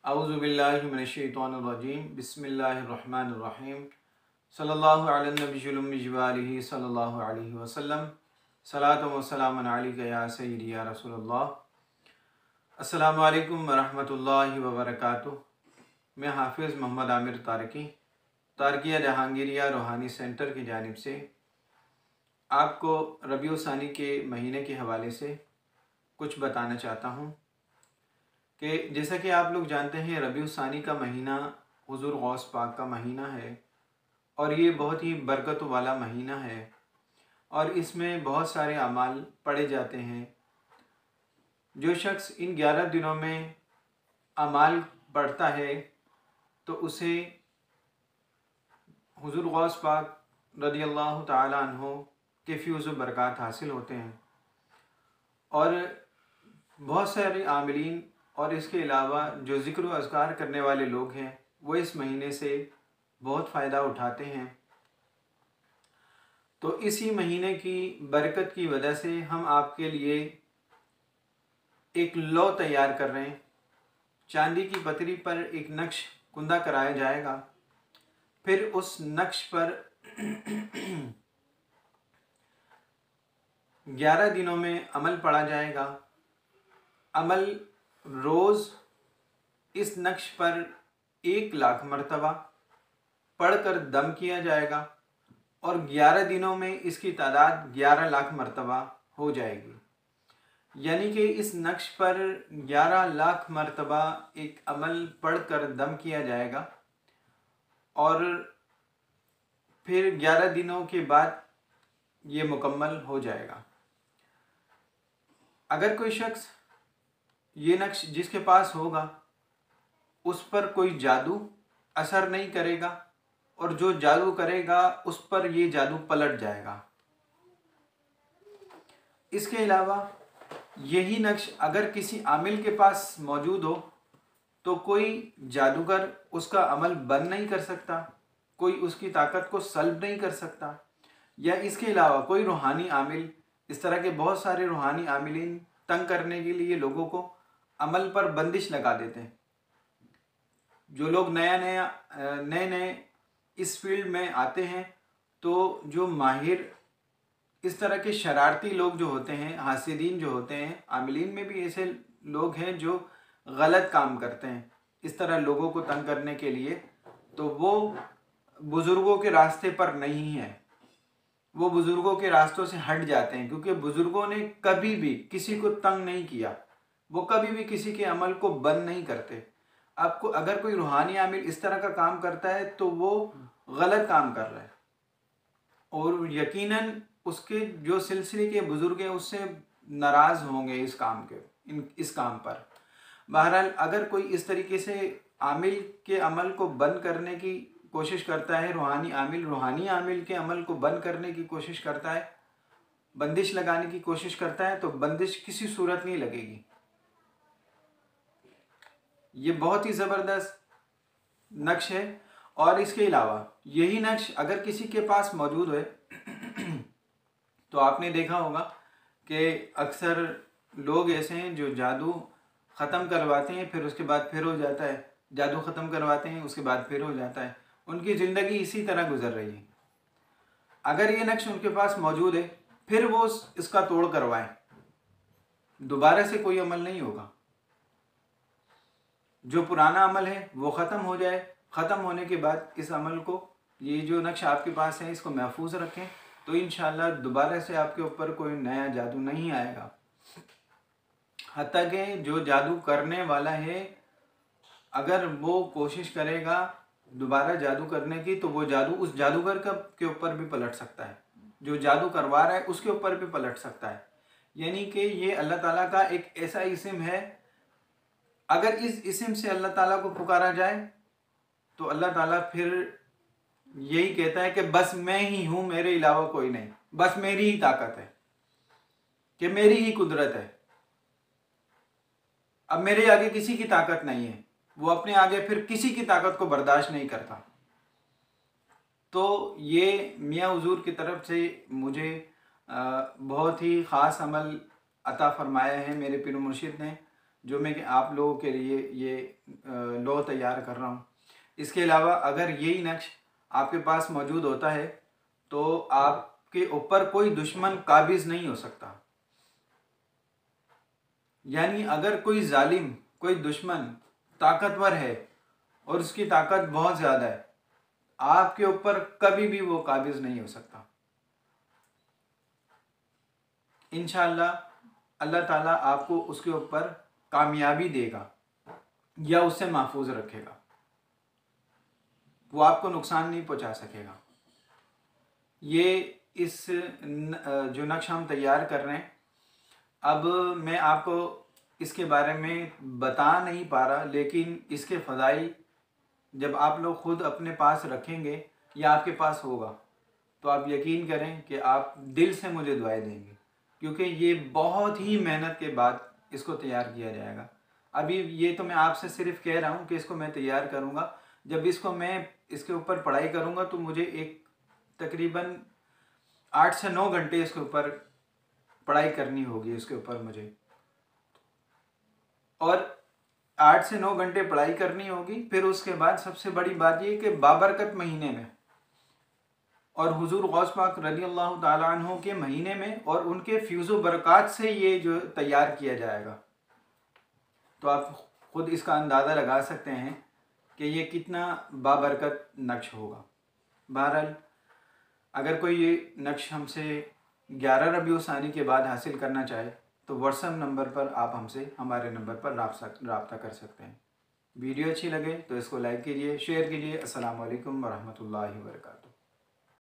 औज़ुबिल्लाहि मिनश्शैतानिर्रजीम बिस्मिल्लाहिर्रहमानिर्रहीम सल्लल्लाहु अला नबिय्यिल उम्मी व आलिहि सल्लल्लाहु अलैहि वसल्लम सलातु व सलामुन अलैका या सय्यदी या रसूलल्लाह। अस्सलामु अलैकुम व रहमतुल्लाहि व बरकातुहू। मैं हाफिज़ मोहम्मद आमिर तारकी तारकिया जहांगीरिया रूहानी सेंटर की जानिब से आपको रबीउ सानी के महीने के हवाले से कुछ बताना चाहता हूँ कि जैसा कि आप लोग जानते हैं रबीउ सानी का महीना हुज़ूर गौस पाक का महीना है और ये बहुत ही बरकत वाला महीना है और इसमें बहुत सारे अमाल पढ़े जाते हैं। जो शख्स इन 11 दिनों में अमाल पढ़ता है तो उसे हुज़ूर गौस पाक रज़ियल्लाहु ताला अन्हु के फ़ैज़ व बरक़ात हासिल होते हैं और बहुत सारे आमिलीन और इसके अलावा जो ज़िक्र व अज़कार करने वाले लोग हैं वो इस महीने से बहुत फ़ायदा उठाते हैं। तो इसी महीने की बरकत की वजह से हम आपके लिए एक लौ तैयार कर रहे हैं। चांदी की पतरी पर एक नक्श कुंदा कराया जाएगा, फिर उस नक्श पर 11 दिनों में अमल पढ़ा जाएगा। अमल रोज़ इस नक्श पर 1,00,000 मरतबा पढ़कर दम किया जाएगा और 11 दिनों में इसकी तादाद 11,00,000 मरतबा हो जाएगी। यानी कि इस नक्श पर 11,00,000 मरतबा एक अमल पढ़कर दम किया जाएगा और फिर 11 दिनों के बाद ये मुकम्मल हो जाएगा। अगर कोई शख्स ये नक्श जिसके पास होगा उस पर कोई जादू असर नहीं करेगा और जो जादू करेगा उस पर ये जादू पलट जाएगा। इसके अलावा यही नक्श अगर किसी आमिल के पास मौजूद हो तो कोई जादूगर उसका अमल बंद नहीं कर सकता, कोई उसकी ताकत को सल्ब नहीं कर सकता। या इसके अलावा कोई रूहानी आमिल, इस तरह के बहुत सारे रूहानी आमिलीन तंग करने के लिए लोगों को अमल पर बंदिश लगा देते हैं। जो लोग नए इस फील्ड में आते हैं तो जो माहिर इस तरह के शरारती लोग जो होते हैं, हासिदीन जो होते हैं, आमिलीन में भी ऐसे लोग हैं जो गलत काम करते हैं इस तरह लोगों को तंग करने के लिए, तो वो बुज़ुर्गों के रास्ते पर नहीं है, वो बुज़ुर्गों के रास्तों से हट जाते हैं। क्योंकि बुज़ुर्गों ने कभी भी किसी को तंग नहीं किया, वो कभी भी किसी के अमल को बंद नहीं करते। आपको अगर कोई रूहानी आमिल इस तरह का काम करता है तो वो गलत काम कर रहा है और यकीनन उसके जो सिलसिले के बुज़ुर्ग हैं उससे नाराज़ होंगे इस काम पर। बहरहाल अगर कोई इस तरीके से आमिल के अमल को बंद करने की कोशिश करता है, रूहानी आमिल के अमल को बंद करने की कोशिश करता है, बंदिश लगाने की कोशिश करता है, तो बंदिश किसी सूरत नहीं लगेगी। ये बहुत ही ज़बरदस्त नक्श है और इसके अलावा यही नक्श अगर किसी के पास मौजूद है तो आपने देखा होगा कि अक्सर लोग ऐसे हैं जो जादू ख़त्म करवाते हैं फिर उसके बाद फिर हो जाता है, जादू ख़त्म करवाते हैं उसके बाद फिर हो जाता है, उनकी ज़िंदगी इसी तरह गुजर रही है। अगर ये नक्श उनके पास मौजूद है फिर वो इसका तोड़ करवाएं, दोबारा से कोई अमल नहीं होगा। जो पुराना अमल है वो ख़त्म हो जाए, ख़त्म होने के बाद इस अमल को, ये जो नक्श आपके पास है, इसको महफूज रखें तो इंशाअल्लाह दोबारा से आपके ऊपर कोई नया जादू नहीं आएगा। हत्ता कि जो जादू करने वाला है अगर वो कोशिश करेगा दोबारा जादू करने की तो वो जादू उस जादूगर के ऊपर भी पलट सकता है, जो जादू करवा रहा है उसके ऊपर भी पलट सकता है। यानी कि ये अल्लाह ताला का एक ऐसा इस्म है, अगर इस इस्म से अल्लाह ताला को पुकारा जाए तो अल्लाह ताला फिर यही कहता है कि बस मैं ही हूँ, मेरे अलावा कोई नहीं, बस मेरी ही ताकत है, कि मेरी ही कुदरत है, अब मेरे आगे किसी की ताकत नहीं है। वो अपने आगे फिर किसी की ताकत को बर्दाश्त नहीं करता। तो ये मियाँ हुजूर की तरफ से मुझे बहुत ही ख़ास अमल अता फरमाया है मेरे पीर मुर्शिद ने, जो मैं कि आप लोगों के लिए ये लो तैयार कर रहा हूँ। इसके अलावा अगर यही नक्श आपके पास मौजूद होता है तो आपके ऊपर कोई दुश्मन काबिज नहीं हो सकता। यानी अगर कोई जालिम, कोई दुश्मन ताकतवर है और उसकी ताकत बहुत ज़्यादा है, आपके ऊपर कभी भी वो काबिज नहीं हो सकता। इंशाअल्लाह अल्लाह ताला आपको उसके ऊपर कामयाबी देगा या उससे महफूज रखेगा, वो आपको नुकसान नहीं पहुंचा सकेगा। ये इस जो नक्श हम तैयार कर रहे हैं, अब मैं आपको इसके बारे में बता नहीं पा रहा, लेकिन इसके फ़ज़ाइल जब आप लोग ख़ुद अपने पास रखेंगे या आपके पास होगा तो आप यकीन करें कि आप दिल से मुझे दुआएं देंगे, क्योंकि ये बहुत ही मेहनत के बाद इसको तैयार किया जाएगा। अभी ये तो मैं आपसे सिर्फ कह रहा हूँ कि इसको मैं तैयार करूँगा। जब इसको मैं इसके ऊपर पढ़ाई करूँगा तो मुझे एक तकरीबन 8 से 9 घंटे इसके ऊपर पढ़ाई करनी होगी इसके ऊपर मुझे, और 8 से 9 घंटे पढ़ाई करनी होगी। फिर उसके बाद सबसे बड़ी बात ये कि बाबरकत महीने में और हुजूर गौस पाक रज़ियल्लाहु ताला अन्हु के महीने में और उनके फ्यूज़ो बरक़ात से ये जो तैयार किया जाएगा, तो आप ख़ुद इसका अंदाज़ा लगा सकते हैं कि ये कितना बाबरकत नक्श होगा। बहरहाल अगर कोई ये नक्श हमसे 11 रबीउल सानी के बाद हासिल करना चाहे तो व्हाट्सएप नंबर पर आप हमसे हमारे नंबर पर रब्ता कर सकते हैं। वीडियो अच्छी लगे तो इसको लाइक कीजिए, शेयर कीजिए। अस्सलामु अलैकुम वरहमतुल्लाहि वबरकातुहू।